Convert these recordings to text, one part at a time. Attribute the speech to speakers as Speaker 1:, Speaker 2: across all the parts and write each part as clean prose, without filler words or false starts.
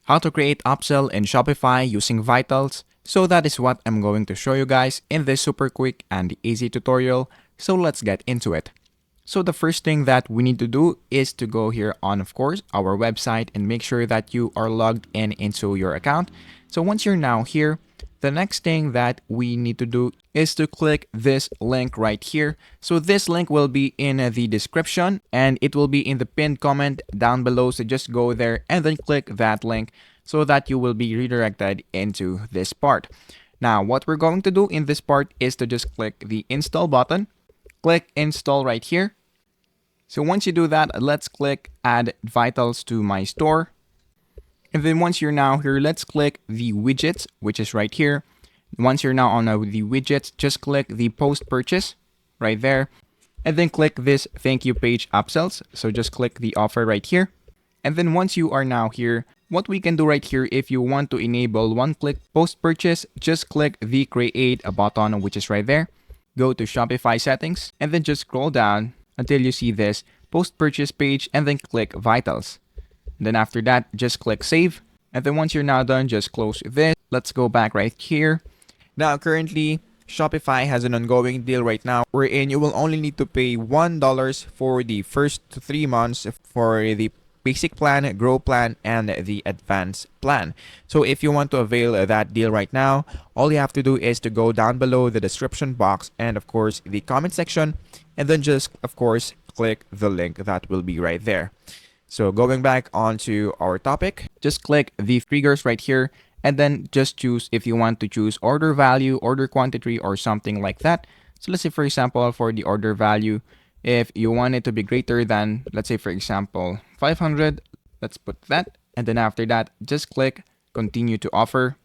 Speaker 1: how to create upsell in Shopify using Vitals. So that is what I'm going to show you guys in this super quick and easy tutorial. So let's get into it. So the first thing that we need to do is to go here on, of course, our website and make sure that you are logged in into your account. So once you're now here, the next thing that we need to do is to click this link right here. So this link will be in the description and it will be in the pinned comment down below. So just go there and then click that link so that you will be redirected into this part. Now, what we're going to do in this part is to just click the install button, click install right here. So once you do that, let's click add Vitals to my store. And then once you're now here, let's click the widgets, which is right here. Once you're now on the widgets, just click the post purchase right there. And then click this thank you page upsells. So just click the offer right here. And then once you are now here, what we can do right here, if you want to enable one-click post purchase, just click the create a button, which is right there. Go to Shopify settings and then just scroll down until you see this post purchase page and then click Vitals. And then after that, just click save. And then once you're now done, just close this. Let's go back right here. Now, currently, Shopify has an ongoing deal right now wherein you will only need to pay $1 for the first 3 months for the basic plan, grow plan, and the advanced plan. So if you want to avail that deal right now, all you have to do is to go down below the description box and of course the comment section, and then just of course click the link that will be right there. So going back onto our topic, just click the triggers right here and then just choose if you want to choose order value, order quantity, or something like that. So let's say, for example, for the order value, if you want it to be greater than, let's say, for example, 500, let's put that. And then after that, just click continue to offer.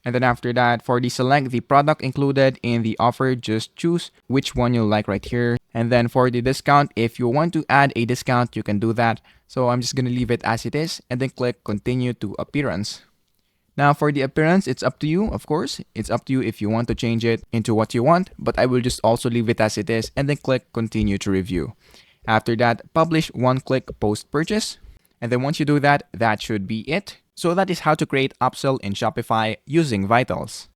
Speaker 1: And then after that, for the select the product included in the offer, just choose which one you like right here. And then for the discount, if you want to add a discount, you can do that. So I'm just going to leave it as it is and then click continue to appearance. Now for the appearance, it's up to you, of course. It's up to you if you want to change it into what you want, but I will just also leave it as it is and then click continue to review. After that, publish one-click post purchase. And then once you do that, that should be it. So that is how to create upsell in Shopify using Vitals.